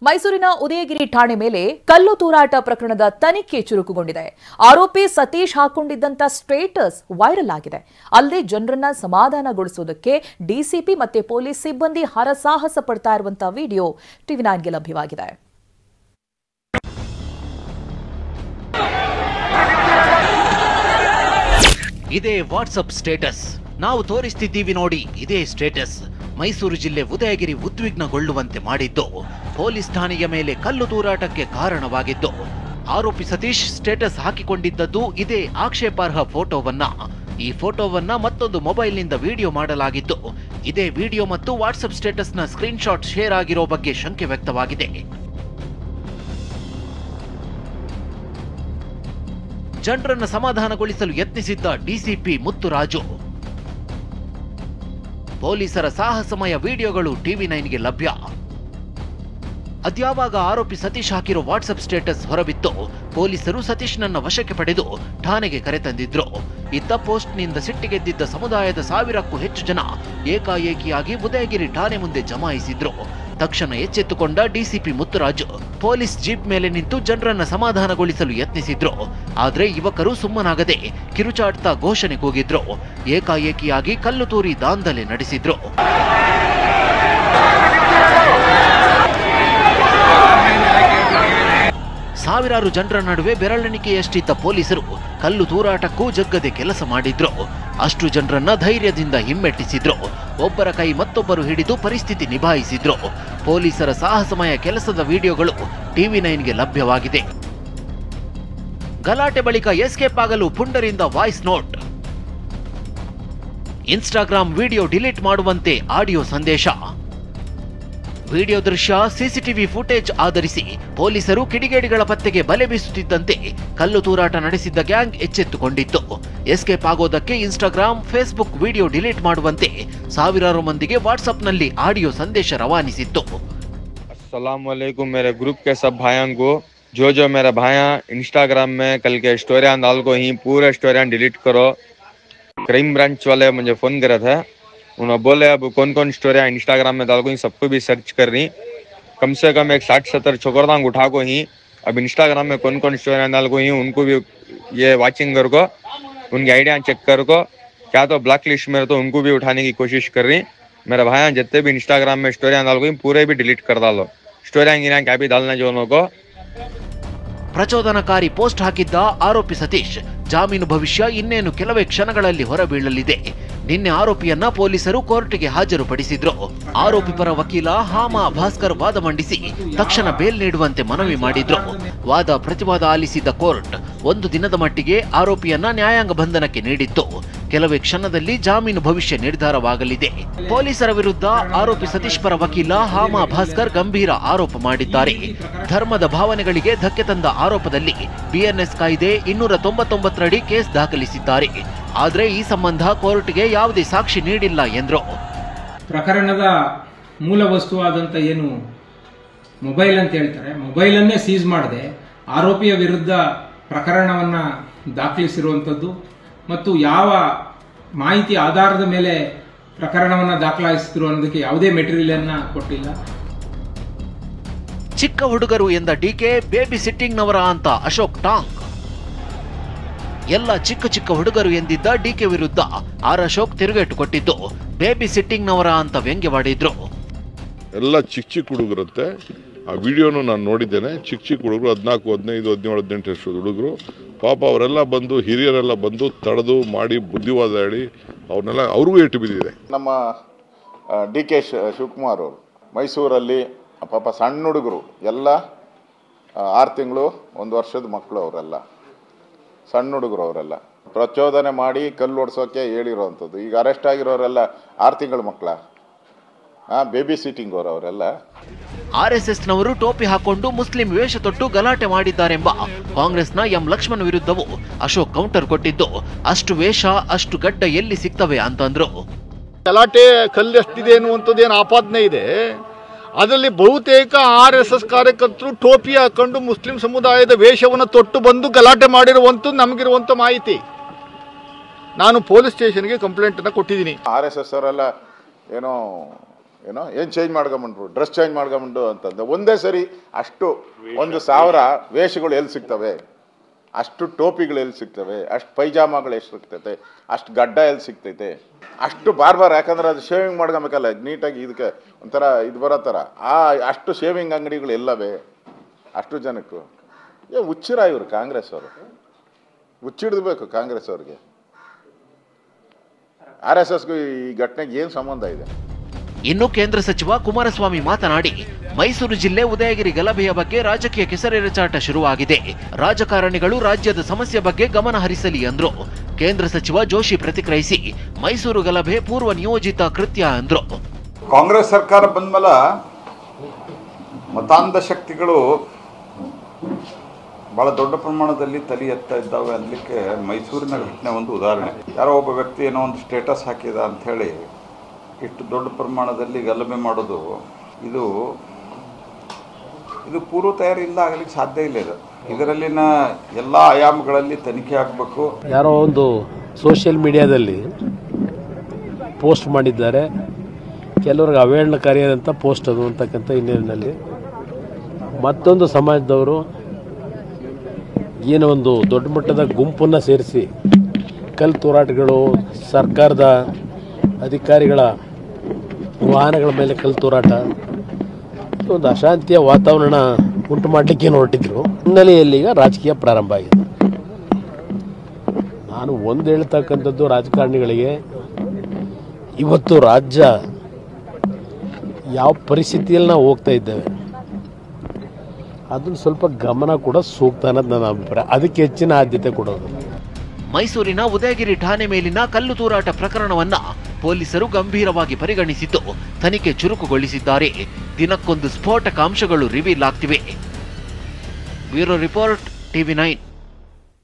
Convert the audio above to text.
ಮೈಸೂರಿನ ಉದಯಗಿರಿ ಠಾಣೆ ಮೇಲೆ ಕಲ್ಲು ತೂರಾಟ ಪ್ರಕರಣದ ತನಿಖೆ ಚುರುಕುಗೊಂಡಿದೆ. ಆರೋಪಿ ಸತೀಶ್ ಹಾಕೊಂಡಿದ್ದಂತ ಸ್ಟೇಟಸ್ ವೈರಲ್ ಆಗಿದೆ. ಅಲ್ಲದೆ ಜನರನ್ನ ಸಮಾಧಾನಗೊಳಿಸುವುದಕ್ಕೆ ಡಿಸಿಪಿ ಮತ್ತೆ ಪೊಲೀಸ್ ಸಿಬ್ಬಂದಿ ಹರಸಾಹಸ ಪಡ್ತಾ ಇರುವಂತಹ ವಿಡಿಯೋ ಟಿವಿ9ಗೆ ಲಭ್ಯವಾಗಿದೆ. ಇದೇ ವಾಟ್ಸ್ಆಪ್ ಸ್ಟೇಟಸ್ ನಾವು ತೋರಿಸ್ತಿದ್ದೀವಿ ನೋಡಿ. ಇದೇ ಸ್ಟೇಟಸ್ ಮೈಸೂರು ಜಿಲ್ಲೆ ಉದಯಗಿರಿ ಉದ್ವಿಗ್ನಗೊಳ್ಳುವಂತೆ ಮಾಡಿದ್ದು, ಪೊಲೀಸ್ ಠಾಣೆಯ ಮೇಲೆ ಕಲ್ಲು ತೂರಾಟಕ್ಕೆ ಕಾರಣವಾಗಿದ್ದು. ಆರೋಪಿ ಸತೀಶ್ ಸ್ಟೇಟಸ್ ಹಾಕಿಕೊಂಡಿದ್ದದ್ದು ಇದೇ ಆಕ್ಷೇಪಾರ್ಹ ಫೋಟೋವನ್ನ. ಈ ಫೋಟೋವನ್ನ ಮತ್ತೊಂದು ಮೊಬೈಲ್ನಿಂದ ವಿಡಿಯೋ ಮಾಡಲಾಗಿದ್ದು, ಇದೇ ವಿಡಿಯೋ ಮತ್ತು ವಾಟ್ಸ್ಆಪ್ ಸ್ಟೇಟಸ್ನ ಸ್ಕ್ರೀನ್ಶಾಟ್ ಶೇರ್ ಆಗಿರೋ ಬಗ್ಗೆ ಶಂಕೆ ವ್ಯಕ್ತವಾಗಿದೆ. ಜನರನ್ನು ಸಮಾಧಾನಗೊಳಿಸಲು ಯತ್ನಿಸಿದ್ದ ಡಿಸಿಪಿ ಮುತ್ತುರಾಜು. ಪೊಲೀಸರ ಸಾಹಸಮಯ ವಿಡಿಯೋಗಳು ಟಿವಿ9ಗೆ ಲಭ್ಯ. ಅದ್ಯಾವಾಗ ಆರೋಪಿ ಸತೀಶ್ ಹಾಕಿರೋ ವಾಟ್ಸ್ಆಪ್ ಸ್ಟೇಟಸ್ ಹೊರಬಿತ್ತು, ಪೊಲೀಸರು ಸತೀಶ್ನನ್ನ ವಶಕ್ಕೆ ಪಡೆದು ಠಾಣೆಗೆ ಕರೆತಂದಿದ್ರು. ಇತ್ತ ಪೋಸ್ಟ್ನಿಂದ ಸಿಟ್ಟಿಗೆದ್ದಿದ್ದ ಸಮುದಾಯದ 1000ಕ್ಕೂ ಹೆಚ್ಚು ಜನ ಏಕಾಏಕಿಯಾಗಿ ಉದಯಗಿರಿ ಠಾಣೆ ಮುಂದೆ ಜಮಾಯಿಸಿದ್ರು. ತಕ್ಷಣ ಎಚ್ಚೆತ್ತುಕೊಂಡ ಡಿಸಿಪಿ ಮುತ್ತುರಾಜು ಪೊಲೀಸ್ ಜೀಪ್ ಮೇಲೆ ನಿಂತು ಜನರನ್ನ ಸಮಾಧಾನಗೊಳಿಸಲು ಯತ್ನಿಸಿದ್ರು. ಆದ್ರೆ ಯುವಕರು ಸುಮ್ಮನಾಗದೆ ಕಿರುಚಾಡ್ತಾ ಘೋಷಣೆ ಕೂಗಿದ್ರು. ಏಕಾಏಕಿಯಾಗಿ ಕಲ್ಲು ತೂರಿ ದಾಂಧಲೆ ನಡೆಸಿದ್ರು. ಸಾವಿರಾರು ಜನರ ನಡುವೆ ಬೆರಳೆಣಿಕೆಯಷ್ಟಿದ್ದ ಪೊಲೀಸರು ಕಲ್ಲು ತೂರಾಟಕ್ಕೂ ಜಗ್ಗದೆ ಕೆಲಸ ಮಾಡಿದ್ರು. ಅಷ್ಟು ಜನರನ್ನ ಧೈರ್ಯದಿಂದ ಹಿಮ್ಮೆಟ್ಟಿಸಿದ್ರು. ಒಬ್ಬರ ಕೈ ಮತ್ತೊಬ್ಬರು ಹಿಡಿದು ಪರಿಸ್ಥಿತಿ ನಿಭಾಯಿಸಿದ್ರು. ಪೊಲೀಸರ ಸಾಹಸಮಯ ಕೆಲಸದ ವಿಡಿಯೋಗಳು ಟಿವಿ9ಗೆ ಲಭ್ಯವಾಗಿದೆ. ಗಲಾಟೆ ಬಳಿಕ ಎಸ್ಕೇಪ್ ಆಗಲು ಪುಂಡರಿಂದ voice note, Instagram video delete ಮಾಡುವಂತೆ ಆಡಿಯೋ ಸಂದೇಶ. ವಿಡಿಯೋ ದೃಶ್ಯ, ಸಿಸಿಟಿವಿ ಫುಟೇಜ್ ಆಧರಿಸಿ ಪೊಲೀಸರು ಕಿಡಿಗೇಡಿಗಳ ಪತ್ತೆಗೆ ಬಲೆ ಬೀಸುತ್ತಿದ್ದಂತೆ ಕಲ್ಲು ತೂರಾಟ ನಡೆಸಿದ್ದ ಗ್ಯಾಂಗ್ ಎಚ್ಚೆತ್ತುಕೊಂಡಿತ್ತು. ಎಸ್ಕೇಪ್ ಆಗೋದಕ್ಕೆ ಇನ್ಸ್ಟಾಗ್ರಾಂ, ಫೇಸ್ಬುಕ್ ವಿಡಿಯೋ ಡಿಲೀಟ್ ಮಾಡುವಂತೆ ಸಾವಿರಾರು ಮಂದಿಗೆ ವಾಟ್ಸ್ಆಪ್ನಲ್ಲಿ ಆಡಿಯೋ ಸಂದೇಶ ರವಾನಿಸಿತ್ತು. अस्सलाम वालेकुम मेरे ग्रुप के सब भाइयों को, जो मेरा भाइयां इंस्टाग्राम में कल के स्टोरियां डाल को ही पूरे स्टोरियां डिलीट करो. क्राइम ब्रांच वाले मुझे फ़ोन करे थे, उन्होंने बोले अब कौन कौन स्टोरियां इंस्टाग्राम में डाल को ही सबको भी सर्च कर रही. कम से कम एक 60-70 छोकरदांग उठा को ही अब इंस्टाग्राम में कौन कौन स्टोरियां डाल को ही उनको भी ये वाचिंग कर को उनकी आइडिया चेक कर को क्या तो ब्लैक लिस्ट में तो उनको भी उठाने की कोशिश कर रही. मेरे भाइयां जितने भी इंस्टाग्राम में स्टोरियां डाल को ही पूरे भी डिलीट कर डालो. स्टोरियां गिना क्या भी डालना जो उनको. ಪ್ರಚೋದನಕಾರಿ ಪೋಸ್ಟ್ ಹಾಕಿದ್ದ ಆರೋಪಿ ಸತೀಶ್ ಜಾಮೀನು ಭವಿಷ್ಯ ಇನ್ನೇನು ಕೆಲವೇ ಕ್ಷಣಗಳಲ್ಲಿ ಹೊರಬೀಳಲಿದೆ. ನಿನ್ನೆ ಆರೋಪಿಯನ್ನ ಪೊಲೀಸರು ಕೋರ್ಟ್ಗೆ ಹಾಜರುಪಡಿಸಿದ್ರು. ಆರೋಪಿ ಪರ ವಕೀಲ ಹಾಮಾ ಭಾಸ್ಕರ್ ವಾದ ಮಂಡಿಸಿ ತಕ್ಷಣ ಬೇಲ್ ನೀಡುವಂತೆ ಮನವಿ ಮಾಡಿದ್ರು. ವಾದ ಪ್ರತಿವಾದ ಆಲಿಸಿದ ಕೋರ್ಟ್ 1 ದಿನದ ಮಟ್ಟಿಗೆ ಆರೋಪಿಯನ್ನ ನ್ಯಾಯಾಂಗ ಬಂಧನಕ್ಕೆ ನೀಡಿತ್ತು. ಕೆಲವೇ ಕ್ಷಣದಲ್ಲಿ ಜಾಮೀನು ಭವಿಷ್ಯ ನಿರ್ಧಾರವಾಗಲಿದೆ. ಪೊಲೀಸರ ವಿರುದ್ಧ ಆರೋಪಿ ಸತೀಶ್ ಪರ ವಕೀಲ ಹಾಮಾ ಭಾಸ್ಕರ್ ಗಂಭೀರ ಆರೋಪ ಮಾಡಿದ್ದಾರೆ. ಧರ್ಮದ ಭಾವನೆಗಳಿಗೆ ಧಕ್ಕೆ ತಂದ ಆರೋಪದಲ್ಲಿ ಬಿಎನ್ಎಸ್ ಕಾಯ್ದೆ 299 ಅಡಿ ಕೇಸ್ ದಾಖಲಿಸಿದ್ದಾರೆ. ಆದರೆ ಈ ಸಂಬಂಧ ಕೋರ್ಟ್ಗೆ ಯಾವುದೇ ಸಾಕ್ಷಿ ನೀಡಿಲ್ಲ ಎಂದರು. ಪ್ರಕರಣದ ಮೂಲ ವಸ್ತುವಾದಂತ ಏನು ಮೊಬೈಲ್ ಅಂತ ಹೇಳ್ತಾರೆ, ಮೊಬೈಲ್ ಅನ್ನೇ ಸೀಸ್ ಮಾಡದೆ ಆರೋಪಿಯ ವಿರುದ್ಧ ಪ್ರಕರಣವನ್ನ ದಾಖಲಿಸಿರುವಂತದ್ದು ಮತ್ತು ಯಾವ ಮಾಹಿತಿ ಆಧಾರದ ಮೇಲೆ ಪ್ರಕರಣವನ್ನ ದಾಖಲಿಸಿದ್ರು ಅನ್ನೋದಕ್ಕೆ ಯಾವುದೇ ಮೆಟೀರಿಯಲ್ ಅನ್ನ ಕೊಟ್ಟಿಲ್ಲ. ಚಿಕ್ಕ ಹುಡುಗರು ಎಂದ ಡಿಕೆ ಬೇಬಿ ಸಿಟ್ಟಿಂಗ್ನವರ ಅಂತ ಅಶೋಕ್ ಟಾಂಗ್. ಎಲ್ಲ ಚಿಕ್ಕ ಚಿಕ್ಕ ಹುಡುಗರು ಎಂದಿದ್ದ ಡಿಕೆ ವಿರುದ್ಧ ಅಶೋಕ್ ತಿರುಗೇಟು ಕೊಟ್ಟಿದ್ದು ಬೇಬಿ ಸಿಟ್ಟಿಂಗ್ನವರ ಅಂತ ವ್ಯಂಗ್ಯವಾಡಿದ್ರು. ಎಲ್ಲ ಚಿಕ್ಕ ಚಿಕ್ಕ ಹುಡುಗರಂತೆ. ಆ ವಿಡಿಯೋನು ನಾನು ನೋಡಿದ್ದೇನೆ. ಚಿಕ್ಕ ಚಿಕ್ಕ ಹುಡುಗರು 14, 15, 17, 18 ವರ್ಷದ ಹುಡುಗರು. ಪಾಪ ಅವರೆಲ್ಲ ಬಂದು ಹಿರಿಯರೆಲ್ಲ ಬಂದು ತಡೆದು ಮಾಡಿ ಬುದ್ಧಿವಾದ ಹೇಳಿ ಅವ್ರನ್ನೆಲ್ಲ ಅವ್ರಿಗೂ ಏಟು ಬಿದ್ದಿದೆ. ನಮ್ಮ ಡಿ ಕೆ ಶಿವಕುಮಾರ್ ಅವರು ಮೈಸೂರಲ್ಲಿ ಪಾಪ ಸಣ್ಣ ಹುಡುಗರು ಎಲ್ಲ 6 ತಿಂಗಳು 1 ವರ್ಷದ ಮಕ್ಕಳು, ಅವರೆಲ್ಲ ಸಣ್ಣ ಹುಡುಗರು, ಅವರೆಲ್ಲ ಪ್ರಚೋದನೆ ಮಾಡಿ ಕಲ್ಲು ಓಡಿಸೋಕೆ ಹೇಳಿರೋವಂಥದ್ದು. ಈಗ ಅರೆಸ್ಟ್ ಆಗಿರೋರೆಲ್ಲ 6 ತಿಂಗಳ ಮಕ್ಕಳ, ಬೇಬಿ ಸಿಟ್ಟಿಂಗ್ ಅವರೆಲ್ಲ. ಆರ್ಎಸ್ಎಸ್ನವರು ಟೋಪಿ ಹಾಕೊಂಡು ಮುಸ್ಲಿಂ ವೇಷ ತೊಟ್ಟು ಗಲಾಟೆ ಮಾಡಿದ್ದಾರೆಂಬ ಕಾಂಗ್ರೆಸ್ನ ಎಂ ಲಕ್ಷ್ಮಣ್ ವಿರುದ್ಧವೂ ಅಶೋಕ್ ಕೌಂಟರ್ ಕೊಟ್ಟಿದ್ದು, ಅಷ್ಟು ವೇಷ ಅಷ್ಟು ಗಡ್ಡ ಎಲ್ಲಿ ಸಿಗ್ತವೆ ಅಂತಂದ್ರು. ಗಲಾಟೆ ಕಲ್ಲು ಎಷ್ಟಿದೆ ಅನ್ನುವಂಥದ್ದೇನು ಆಪಾದನೆ ಇದೆ. ಅದರಲ್ಲಿ ಬಹುತೇಕ RSS ಕಾರ್ಯಕರ್ತರು ಟೋಪಿ ಹಾಕೊಂಡು ಮುಸ್ಲಿಂ ಸಮುದಾಯದ ವೇಷವನ್ನು ತೊಟ್ಟು ಬಂದು ಗಲಾಟೆ ಮಾಡಿರುವಂಥದ್ದು ನಮಗಿರುವಂಥ ಮಾಹಿತಿ. ನಾನು ಪೊಲೀಸ್ ಸ್ಟೇಷನ್ಗೆ ಕಂಪ್ಲೇಂಟನ್ನು ಕೊಟ್ಟಿದ್ದೀನಿ. RSS ಅವರೆಲ್ಲ ಏನೋ ಏನು ಚೇಂಜ್ ಮಾಡ್ಕೊಂಬಿಟ್ರು, ಡ್ರೆಸ್ ಚೇಂಜ್ ಮಾಡ್ಕೊಂಬಿಟ್ಟು ಅಂತಂದು ಒಂದೇ ಸರಿ ಅಷ್ಟು 1,000 ವೇಷಗಳು ಎಲ್ಲಿ ಸಿಗ್ತವೆ, ಅಷ್ಟು ಟೋಪಿಗಳು ಎಲ್ಲಿ ಸಿಗ್ತವೆ, ಅಷ್ಟು ಪೈಜಾಮಾಗಳು ಎಷ್ಟು ಸಿಗ್ತೈತೆ, ಅಷ್ಟು ಗಡ್ಡ ಎಲ್ಲಿ ಸಿಗ್ತೈತೆ, ಅಷ್ಟು ಬಾರ್ ಯಾಕಂದ್ರೆ ಅದು ಶೇವಿಂಗ್ ಮಾಡ್ಕೊಬೇಕಲ್ಲ ನೀಟಾಗಿ, ಇದಕ್ಕೆ ಒಂಥರ ಇದು ಬರೋ ಥರ ಅಷ್ಟು ಶೇವಿಂಗ್ ಅಂಗಡಿಗಳು ಎಲ್ಲವೇ ಅಷ್ಟು ಜನಕ್ಕೂ. ಹುಚ್ಚಿರ ಇವರು ಕಾಂಗ್ರೆಸ್ ಅವರು, ಹುಚ್ಚಿಡ್ಬೇಕು ಕಾಂಗ್ರೆಸ್ ಅವ್ರಿಗೆ. RSSಗೂ ಈ ಘಟನೆಗೆ ಏನು ಸಂಬಂಧ ಇದೆ? ಇನ್ನು ಕೇಂದ್ರ ಸಚಿವ ಕುಮಾರಸ್ವಾಮಿ ಮಾತನಾಡಿ, ಮೈಸೂರು ಜಿಲ್ಲೆ ಉದಯಗಿರಿ ಗಲಭೆಯ ಬಗ್ಗೆ ರಾಜಕೀಯ ಕೆಸರೆರಚಾಟ ಶುರುವಾಗಿದೆ. ರಾಜಕಾರಣಿಗಳು ರಾಜ್ಯದ ಸಮಸ್ಯೆ ಬಗ್ಗೆ ಗಮನ ಹರಿಸಲಿ ಅಂದ್ರು. ಕೇಂದ್ರ ಸಚಿವ ಜೋಶಿ ಪ್ರತಿಕ್ರಿಯಿಸಿ, ಮೈಸೂರು ಗಲಭೆ ಪೂರ್ವ ನಿಯೋಜಿತ ಕೃತ್ಯ ಅಂದ್ರು. ಕಾಂಗ್ರೆಸ್ ಸರ್ಕಾರ ಬಂದ್ಮೇಲೆ ಮತಾಂಧ ಶಕ್ತಿಗಳು ಬಹಳ ದೊಡ್ಡ ಪ್ರಮಾಣದಲ್ಲಿ ತಲೆ ಎತ್ತಾ ಇದ್ದಾವೆ ಅನ್ನಲಿಕ್ಕೆ ಮೈಸೂರಿನ ಘಟನೆ ಒಂದು ಉದಾಹರಣೆ. ಯಾರೋ ಒಬ್ಬ ವ್ಯಕ್ತಿ ಏನೋ ಒಂದು ಸ್ಟೇಟಸ್ ಹಾಕಿದ ಅಂಥೇಳಿ ಇಷ್ಟು ದೊಡ್ಡ ಪ್ರಮಾಣದಲ್ಲಿ ಗಲಭೆ ಮಾಡೋದು, ಇದು ಪೂರ್ವ ತಯಾರಿಯಿಂದ ಆಗಲಿಕ್ಕೆ ಸಾಧ್ಯ ಇಲ್ಲ. ಇದರಲ್ಲಿನ ಎಲ್ಲ ಆಯಾಮಗಳಲ್ಲಿ ತನಿಖೆ ಆಗಬೇಕು. ಯಾರೋ ಒಂದು ಸೋಷಿಯಲ್ ಮೀಡಿಯಾದಲ್ಲಿ ಪೋಸ್ಟ್ ಮಾಡಿದ್ದಾರೆ, ಕೆಲವ್ರಿಗೆ ಅವೇಳನಕಾರಿಯಾದಂಥ ಪೋಸ್ಟ್ ಅದು ಅಂತಕ್ಕಂಥ ಹಿನ್ನೆಲೆಯಲ್ಲಿ ಮತ್ತೊಂದು ಸಮಾಜದವರು ಏನೋ ಒಂದು ದೊಡ್ಡ ಮಟ್ಟದ ಗುಂಪನ್ನು ಸೇರಿಸಿ ಕಲ್ಲು ತೂರಾಟಗಳು, ಸರ್ಕಾರದ ಅಧಿಕಾರಿಗಳ ವಾಹನಗಳ ಮೇಲೆ ಕಲ್ಲು ತೂರಾಟ, ಒಂದು ಅಶಾಂತಿಯ ವಾತಾವರಣ ಉಂಟು ಮಾಡಲಿಕ್ಕೆ ಹೊರಟಿದ್ರು. ಹಿನ್ನೆಲೆಯಲ್ಲಿ ಈಗ ರಾಜಕೀಯ ಪ್ರಾರಂಭ ಆಗಿದೆ. ನಾನು ಒಂದು ಹೇಳ್ತಕ್ಕಂಥದ್ದು ರಾಜಕಾರಣಿಗಳಿಗೆ, ಇವತ್ತು ರಾಜ್ಯ ಯಾವ ಪರಿಸ್ಥಿತಿಯಲ್ಲಿ ನಾವು ಹೋಗ್ತಾ ಇದ್ದೇವೆ ಅದನ್ನು ಸ್ವಲ್ಪ ಗಮನ ಕೂಡ ಸೂಕ್ತ ಅನ್ನೋದು ನನ್ನ ಅಭಿಪ್ರಾಯ. ಅದಕ್ಕೆ ಹೆಚ್ಚಿನ ಆದ್ಯತೆ ಕೊಡೋದು. ಮೈಸೂರಿನ ಉದಯಗಿರಿ ಠಾಣೆ ಮೇಲಿನ ಕಲ್ಲು ತೂರಾಟ ಪ್ರಕರಣವನ್ನ ಪೊಲೀಸರು ಗಂಭೀರವಾಗಿ ಪರಿಗಣಿಸಿದ್ದು ತನಿಖೆ ಚುರುಕುಗೊಳಿಸಿದ್ದಾರೆ. ದಿನಕ್ಕೊಂದು ಸ್ಫೋಟಕ ಅಂಶಗಳು ರಿವೀಲ್ ಆಗ್ತಿವೆ. Bureau report, TV9.